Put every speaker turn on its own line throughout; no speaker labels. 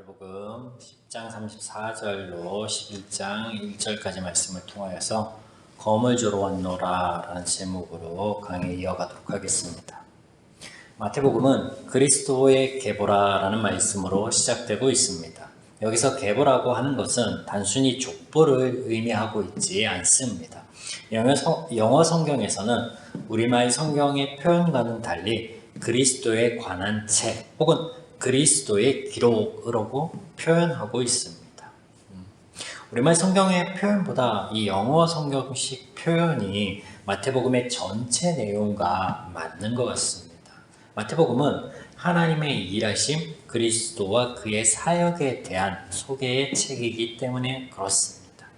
마태복음 10장 34절로 11장 1절까지 말씀을 통하여서 검을 주러 왔노라 라는 제목으로 강의 이어가도록 하겠습니다. 마태복음은 그리스도의 계보라 라는 말씀으로 시작되고 있습니다. 여기서 계보라고 하는 것은 단순히 족보를 의미하고 있지 않습니다. 영어 성경에서는 우리말 성경의 표현과는 달리 그리스도에 관한 책 혹은 그리스도의 기록이라고 표현하고 있습니다. 우리말 성경의 표현보다 이 영어 성경식 표현이 마태복음의 전체 내용과 맞는 것 같습니다. 마태복음은 하나님의 일하심, 그리스도와 그의 사역에 대한 소개의 책이기 때문에 그렇습니다.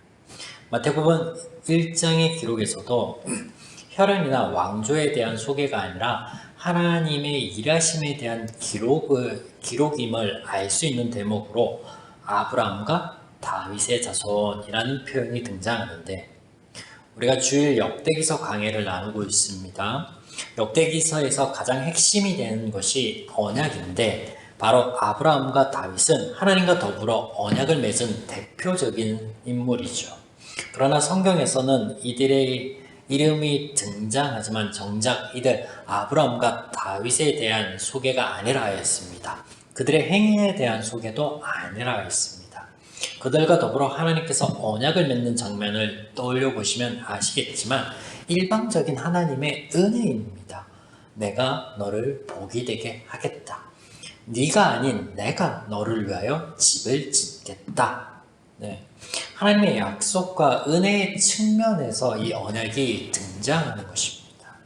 마태복음 1장의 기록에서도 혈연이나 왕조에 대한 소개가 아니라 하나님의 일하심에 대한 기록임을 알 수 있는 대목으로 아브라함과 다윗의 자손이라는 표현이 등장하는데, 우리가 주일 역대기서 강해를 나누고 있습니다. 역대기서에서 가장 핵심이 되는 것이 언약인데, 바로 아브라함과 다윗은 하나님과 더불어 언약을 맺은 대표적인 인물이죠. 그러나 성경에서는 이들의 이름이 등장하지만 정작 이들 아브라함과 다윗에 대한 소개가 아니라 하였습니다. 그들의 행위에 대한 소개도 아니라 하였습니다. 그들과 더불어 하나님께서 언약을 맺는 장면을 떠올려 보시면 아시겠지만 일방적인 하나님의 은혜입니다. 내가 너를 복이 되게 하겠다. 네가 아닌 내가 너를 위하여 집을 짓겠다. 네. 하나님의 약속과 은혜의 측면에서 이 언약이 등장하는 것입니다.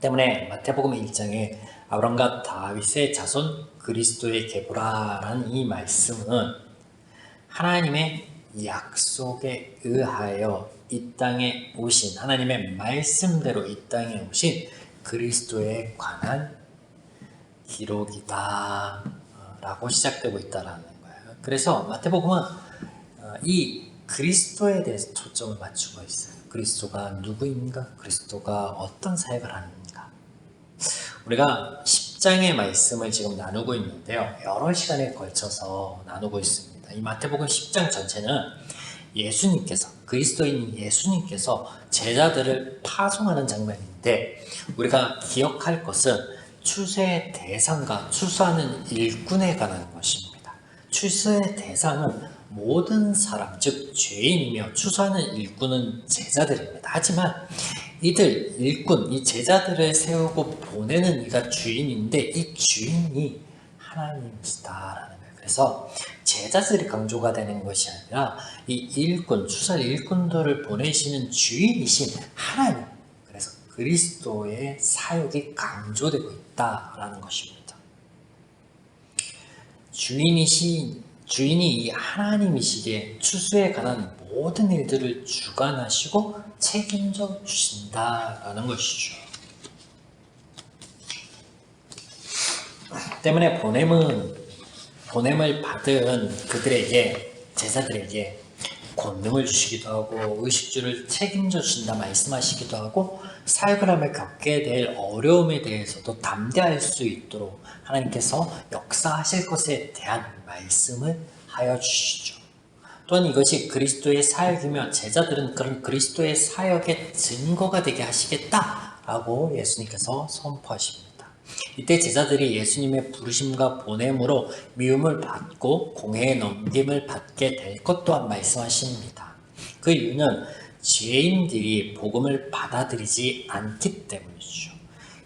때문에 마태복음 1장에 아브라함과 다윗의 자손 그리스도의 계보라라는 이 말씀은 하나님의 약속에 의하여 이 땅에 오신, 하나님의 말씀대로 이 땅에 오신 그리스도에 관한 기록이다 라고 시작되고 있다라는 거예요. 그래서 마태복음은 이 그리스도에 대해서 초점을 맞추고 있어요. 그리스도가 누구인가? 그리스도가 어떤 사역을 하는가? 우리가 10장의 말씀을 지금 나누고 있는데요. 여러 시간에 걸쳐서 나누고 있습니다. 이 마태복음 10장 전체는 예수님께서, 그리스도인 예수님께서 제자들을 파송하는 장면인데, 우리가 기억할 것은 추수의 대상과 추수하는 일꾼에 관한 것입니다. 추수의 대상은 모든 사람, 즉 죄인이며 추수하는 일꾼은 제자들입니다. 하지만 이들 일꾼, 이 제자들을 세우고 보내는 이가 주인인데 이 주인이 하나님이시다라는 거예요. 그래서 제자들이 강조가 되는 것이 아니라 이 일꾼, 추수할 일꾼들을 보내시는 주인이신 하나님, 그래서 그리스도의 사역이 강조되고 있다라는 것입니다. 주인이 이 하나님이시기에 추수에 관한 모든 일들을 주관하시고 책임져 주신다라는 것이죠. 때문에 보냄을 받은 그들에게, 제자들에게 권능을 주시기도 하고 의식주를 책임져 주신다 말씀하시기도 하고 사역을 하며 겪게 될 어려움에 대해서도 담대할 수 있도록 하나님께서 역사하실 것에 대한 말씀을 하여 주시죠. 또한 이것이 그리스도의 사역이며 제자들은 그런 그리스도의 사역의 증거가 되게 하시겠다라고 예수님께서 선포하십니다. 이때 제자들이 예수님의 부르심과 보냄으로 미움을 받고 공회에 넘김을 받게 될 것 또한 말씀하십니다. 그 이유는 죄인들이 복음을 받아들이지 않기 때문이죠.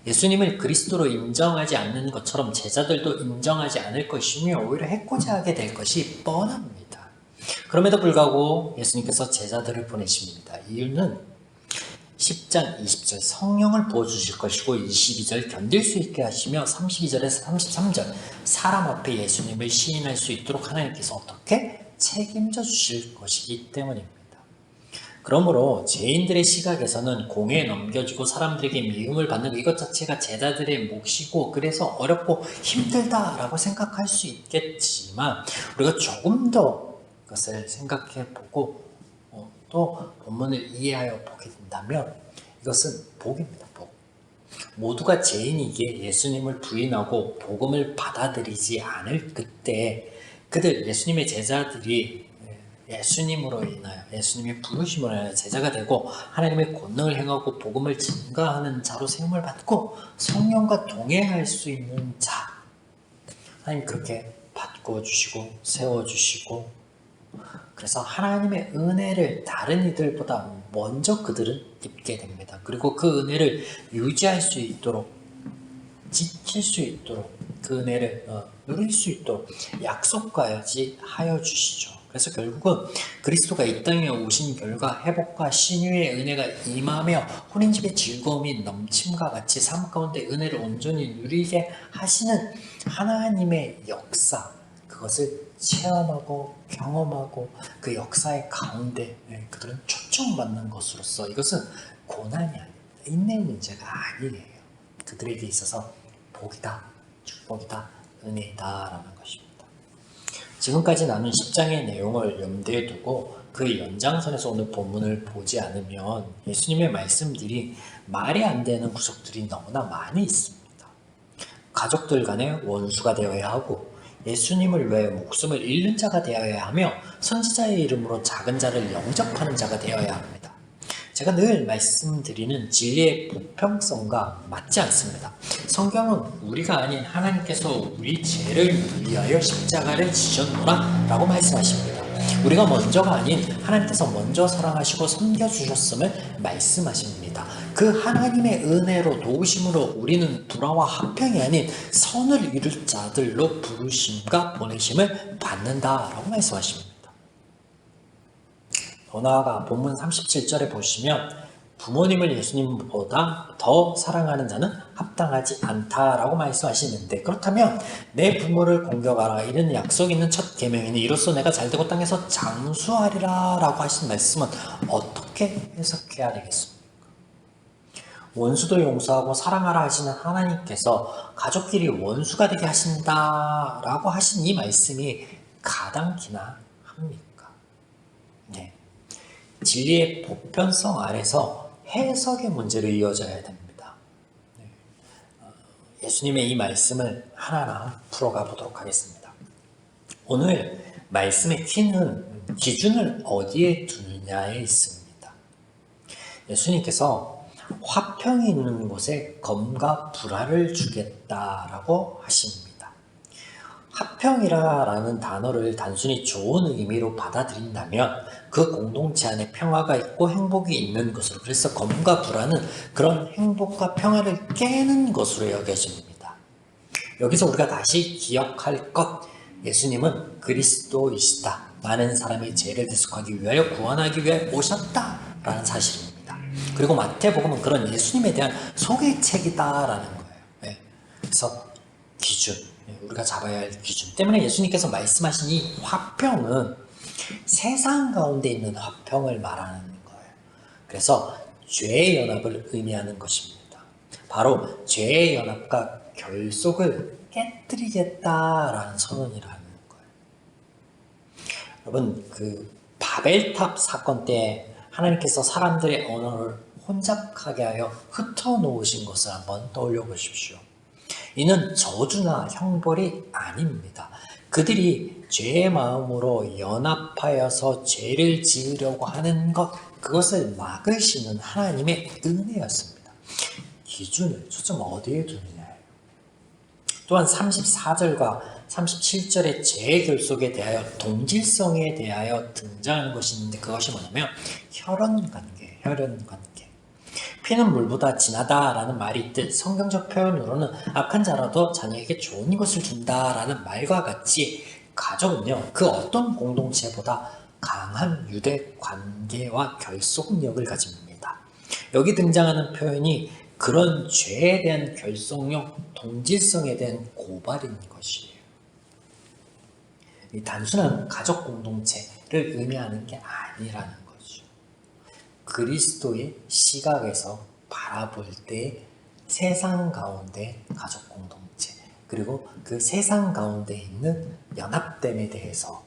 예수님을 그리스도로 인정하지 않는 것처럼 제자들도 인정하지 않을 것이며 오히려 해코지하게 될 것이 뻔합니다. 그럼에도 불구하고 예수님께서 제자들을 보내십니다. 이유는 10장 20절 성령을 부어주실 것이고 22절 견딜 수 있게 하시며 32절에서 33절 사람 앞에 예수님을 시인할 수 있도록 하나님께서 어떻게 책임져 주실 것이기 때문입니다. 그러므로 죄인들의 시각에서는 공회에 넘겨지고 사람들에게 미움을 받는 이것 자체가 제자들의 몫이고 그래서 어렵고 힘들다라고 생각할 수 있겠지만 우리가 조금 더 그것을 생각해 보고 또 본문을 이해하여 보게 된다면 이것은 복입니다. 복. 모두가 죄인이기에 예수님을 부인하고 복음을 받아들이지 않을 그때 그들 예수님의 제자들이 예수님으로 인하여 예수님의 부르심으로 인하여 제자가 되고 하나님의 권능을 행하고 복음을 증거하는 자로 세움을 받고 성령과 동행할 수 있는 자, 하나님 그렇게 바꿔주시고 세워주시고, 그래서 하나님의 은혜를 다른 이들보다 먼저 그들은 입게 됩니다. 그리고 그 은혜를 유지할 수 있도록, 지킬 수 있도록, 그 은혜를 누릴 수 있도록 약속까지 하여 주시죠. 그래서 결국은 그리스도가 이 땅에 오신 결과 회복과 신유의 은혜가 임하며 혼인집의 즐거움이 넘침과 같이 삶 가운데 은혜를 온전히 누리게 하시는 하나님의 역사, 그것을 체험하고 경험하고 그 역사의 가운데 그들은 초청받는 것으로서 이것은 고난이 아닙니다. 인내 문제가 아니에요. 그들에게 있어서 복이다, 축복이다, 은혜다라는 것입니다. 지금까지 나눈 10장의 내용을 염두에 두고 그 연장선에서 오늘 본문을 보지 않으면 예수님의 말씀들이 말이 안 되는 구석들이 너무나 많이 있습니다. 가족들 간의 원수가 되어야 하고 예수님을 위해 목숨을 잃는 자가 되어야 하며 선지자의 이름으로 작은 자를 영접하는 자가 되어야 합니다. 제가 늘 말씀드리는 진리의 보편성과 맞지 않습니다. 성경은 우리가 아닌 하나님께서 우리 죄를 위하여 십자가를 지셨노라 라고 말씀하십니다. 우리가 먼저가 아닌 하나님께서 먼저 사랑하시고 섬겨주셨음을 말씀하십니다. 그 하나님의 은혜로 도우심으로 우리는 불화와 합평이 아닌 선을 이룰 자들로 부르심과 보내심을 받는다라고 말씀하십니다. 더 나아가 본문 37절에 보시면 부모님을 예수님보다 더 사랑하는 자는 합당하지 않다라고 말씀하시는데, 그렇다면 내 부모를 공경하라 이런 약속 있는 첫 계명이니 이로써 내가 잘되고 땅에서 장수하리라 라고 하신 말씀은 어떻게 해석해야 되겠습니까? 원수도 용서하고 사랑하라 하시는 하나님께서 가족끼리 원수가 되게 하신다라고 하신 이 말씀이 가당키나 합니까? 네. 진리의 보편성 아래서 해석의 문제로 이어져야 됩니다. 예수님의 이 말씀을 하나하나 풀어가 보도록 하겠습니다. 오늘 말씀의 키는 기준을 어디에 두느냐에 있습니다. 예수님께서 화평이 있는 곳에 검과 불화를 주겠다라고 하십니다. 화평이라는 단어를 단순히 좋은 의미로 받아들인다면 그 공동체 안에 평화가 있고 행복이 있는 것으로, 그래서 검과 불화는 그런 행복과 평화를 깨는 것으로 여겨집니다. 여기서 우리가 다시 기억할 것, 예수님은 그리스도이시다, 많은 사람의 죄를 대속하기 위하여 구원하기 위해 오셨다라는 사실입니다. 그리고 마태복음은 그런 예수님에 대한 소개책이다라는 거예요. 그래서 기준, 우리가 잡아야 할 기준 때문에 예수님께서 말씀하신 이 화평은 세상 가운데 있는 화평을 말하는 거예요. 그래서 죄의 연합을 의미하는 것입니다. 바로 죄의 연합과 결속을 깨뜨리겠다라는 선언이라는 거예요. 여러분, 그 바벨탑 사건 때 하나님께서 사람들의 언어를 혼잡하게 하여 흩어놓으신 것을 한번 떠올려 보십시오. 이는 저주나 형벌이 아닙니다. 그들이 죄의 마음으로 연합하여서 죄를 지으려고 하는 것, 그것을 막으시는 하나님의 은혜였습니다. 기준을, 초점 어디에 두느냐예요. 또한 34절과 37절의 죄의 결속에 대하여 동질성에 대하여 등장하는 것이 있는데, 그것이 뭐냐면 혈연관계. 피는 물보다 진하다라는 말이 있듯 성경적 표현으로는 악한 자라도 자녀에게 좋은 것을 준다라는 말과 같이 가족은요, 그 어떤 공동체보다 강한 유대 관계와 결속력을 가집니다. 여기 등장하는 표현이 그런 죄에 대한 결속력, 동질성에 대한 고발인 것이에요. 이 단순한 가족 공동체를 의미하는 게 아니라는 거죠. 그리스도의 시각에서 바라볼 때 세상 가운데 가족 공동체, 그리고 그 세상 가운데 있는 연합됨에 대해서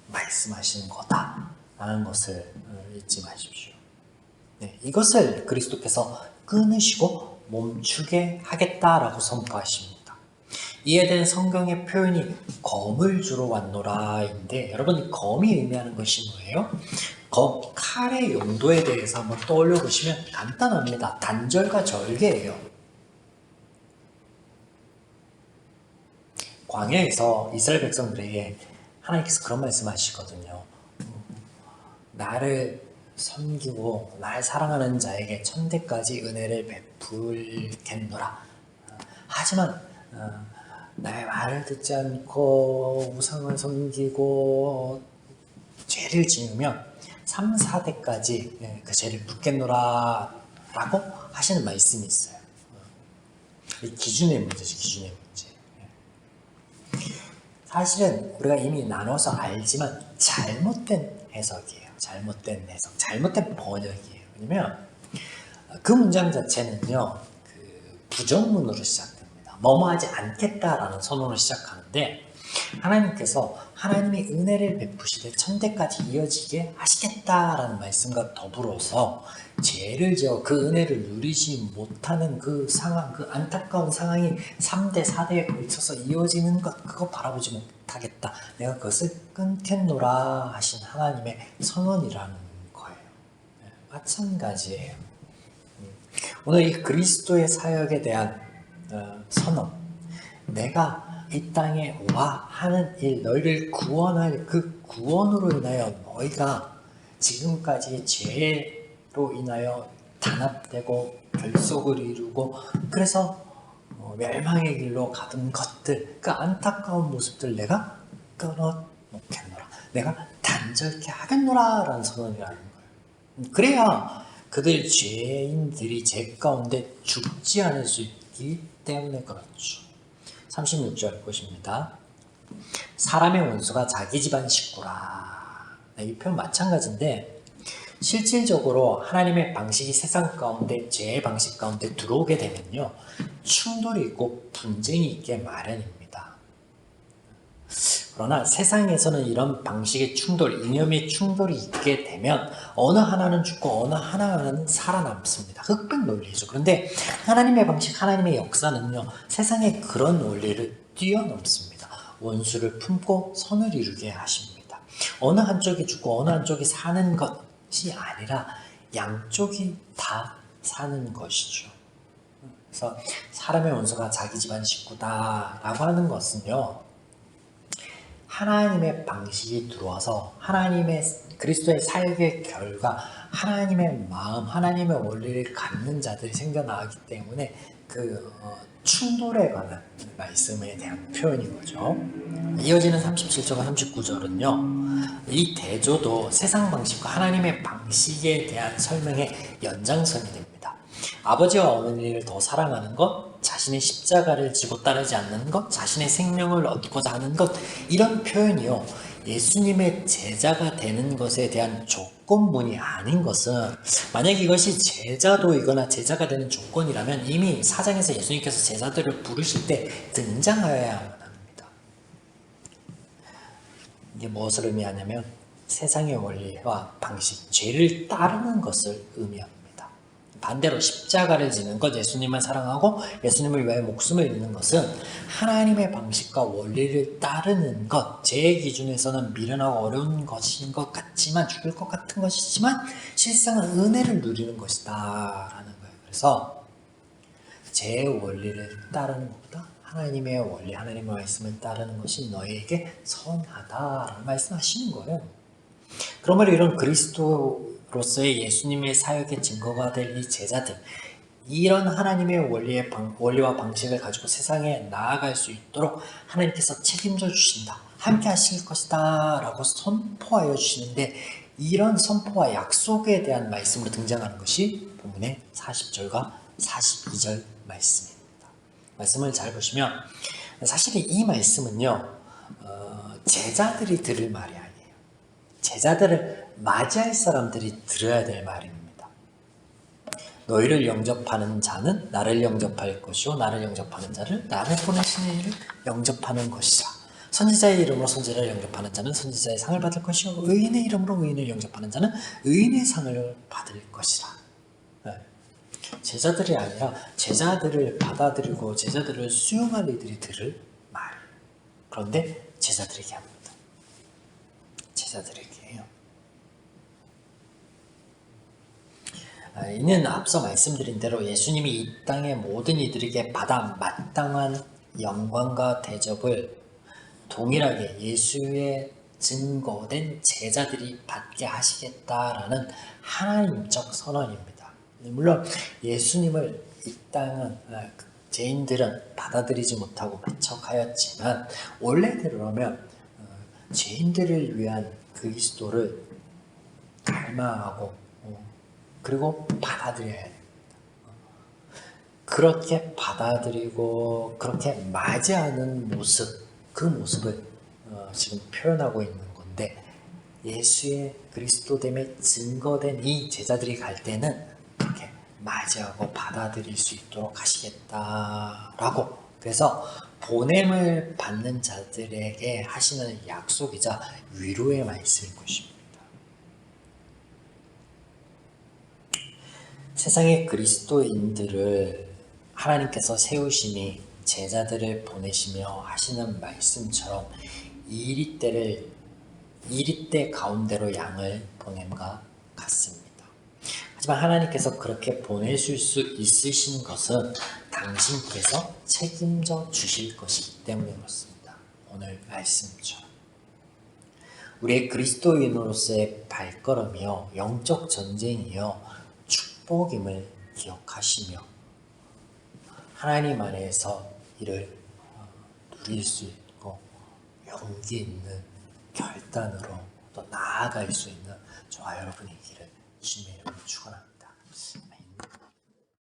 말씀하시는 거다라는 것을 잊지 마십시오. 이것을 그리스도께서 끊으시고 멈추게 하겠다라고 선포하십니다. 이에 대한 성경의 표현이 검을 주러 왔노라인데, 여러분 검이 의미하는 것이 뭐예요? 칼의 용도에 대해서 한번 떠올려 보시면 간단합니다. 단절과 절개예요. 광야에서 이스라엘 백성들에게 하나님께서 그런 말씀하시거든요. 나를 섬기고 날 사랑하는 자에게 천대까지 은혜를 베풀겠노라. 하지만 나의 말을 듣지 않고 우상을 섬기고 죄를 지으면 3, 4대까지 그 죄를 묻겠노라 라고 하시는 말씀이 있어요. 이 기준의 문제죠. 기준의 문제. 사실은 우리가 이미 나눠서 알지만 잘못된 해석이에요. 잘못된 해석, 잘못된 번역이에요. 왜냐면 그 문장 자체는요, 부정문으로 시작됩니다. 뭐뭐하지 않겠다라는 선언으로 시작하는데, 하나님께서 하나님의 은혜를 베푸시되 천대까지 이어지게 하시겠다라는 말씀과 더불어서 죄를 지어 그 은혜를 누리지 못하는 그 상황, 그 안타까운 상황이 3대, 4대에 걸쳐서 이어지는 것, 그거 바라보지 못하겠다. 내가 그것을 끊겠노라 하신 하나님의 선언이라는 거예요. 마찬가지예요. 오늘 이 그리스도의 사역에 대한 선언, 내가 이 땅에 와 하는 일, 너희를 구원할 그 구원으로 인하여 너희가 지금까지 죄로 인하여 단합되고 결속을 이루고 그래서 멸망의 길로 가던 것들, 그 안타까운 모습들 내가 끊어놓겠노라, 내가 단절케 하겠노라 라는 선언이라는 거예요. 그래야 그들 죄인들이 죄 가운데 죽지 않을 수 있기 때문에 그렇죠. 36절 보십니다. 사람의 원수가 자기 집안 식구라. 이 표현 마찬가지인데, 실질적으로 하나님의 방식이 세상 가운데, 죄의 방식 가운데 들어오게 되면요, 충돌이 있고 분쟁이 있게 마련입니다. 그러나 세상에서는 이런 방식의 충돌, 이념의 충돌이 있게 되면 어느 하나는 죽고 어느 하나는 살아남습니다. 흑백 논리죠. 그런데 하나님의 방식, 하나님의 역사는요, 세상의 그런 원리를 뛰어넘습니다. 원수를 품고 선을 이루게 하십니다. 어느 한쪽이 죽고 어느 한쪽이 사는 것이 아니라 양쪽이 다 사는 것이죠. 그래서 사람의 원수가 자기 집안 식구다라고 하는 것은요, 하나님의 방식이 들어와서 하나님의 그리스도의 사역의 결과, 하나님의 마음, 하나님의 원리를 갖는 자들이 생겨나기 때문에 그 충돌에 관한 말씀에 대한 표현인 거죠. 이어지는 37절과 39절은요, 이 대조도 세상 방식과 하나님의 방식에 대한 설명의 연장선이 됩니다. 아버지와 어머니를 더 사랑하는 것, 자신의 십자가를 지고 따르지 않는 것, 자신의 생명을 얻고자 하는 것, 이런 표현이요, 예수님의 제자가 되는 것에 대한 조건문이 아닌 것은, 만약 이것이 제자도이거나 제자가 되는 조건이라면 이미 4장에서 예수님께서 제자들을 부르실 때 등장하여야만 합니다. 이게 무엇을 의미하냐면 세상의 원리와 방식, 죄를 따르는 것을 의미합니다. 반대로 십자가를 지는 것, 예수님을 사랑하고 예수님을 위하여 목숨을 잃는 것은 하나님의 방식과 원리를 따르는 것, 제 기준에서는 미련하고 어려운 것인 것 같지만, 죽을 것 같은 것이지만 실상은 은혜를 누리는 것이다 라는 거예요. 그래서 제 원리를 따르는 것보다 하나님의 원리, 하나님의 말씀을 따르는 것이 너에게 선하다라는 말씀하시는 거예요. 그러므로 이런 그리스도로서의 예수님의 사역의 증거가 될 이 제자들, 이런 하나님의 원리와 방식을 가지고 세상에 나아갈 수 있도록 하나님께서 책임져 주신다, 함께 하실 것이다 라고 선포하여 주시는데, 이런 선포와 약속에 대한 말씀으로 등장하는 것이 본문의 40절과 42절 말씀입니다. 말씀을 잘 보시면 사실 이 말씀은요, 제자들이 들을 말이 아니에요. 제자들을 맞이할 사람들이 들어야 될 말입니다. 너희를 영접하는 자는 나를 영접할 것이요, 나를 영접하는 자를 나를 보내신 이를 영접하는 것이라. 선지자의 이름으로 선지자를 영접하는 자는 선지자의 상을 받을 것이요, 의인의 이름으로 의인을 영접하는 자는 의인의 상을 받을 것이라. 제자들이 아니라 제자들을 받아들이고 제자들을 수용할 이들이 들을 말. 그런데 제자들에게 합니다. 제자들에게 해요. 이는 앞서 말씀드린 대로 예수님이 이 땅의 모든 이들에게 받아 마땅한 영광과 대접을 동일하게 예수의 증거된 제자들이 받게 하시겠다라는 하나님적 선언입니다. 물론 예수님을 이 땅은 죄인들은 받아들이지 못하고 배척하였지만 원래대로라면 죄인들을 위한 그리스도를 갈망하고 그리고 받아들여야 됩니다. 그렇게 받아들이고 그렇게 맞이하는 모습, 그 모습을 지금 표현하고 있는 건데 예수의 그리스도됨의 증거된 이 제자들이 갈 때는 그렇게 맞이하고 받아들일 수 있도록 하시겠다라고, 그래서 보냄을 받는 자들에게 하시는 약속이자 위로의 말씀인 것입니다. 세상의 그리스도인들을 하나님께서 세우심이 제자들을 보내시며 하시는 말씀처럼 이리때 가운데로 양을 보냄과 같습니다. 하지만 하나님께서 그렇게 보내실 수 있으신 것은 당신께서 책임져 주실 것이기 때문에 그렇습니다. 오늘 말씀처럼 우리의 그리스도인으로서의 발걸음이요 영적 전쟁이요 축복임을 기억하시며 하나님 안에서 이를 누릴 수 있고 용기 있는 결단으로 또 나아갈 수 있는 저와 여러분의 길을 주님의 이름으로 축원합니다.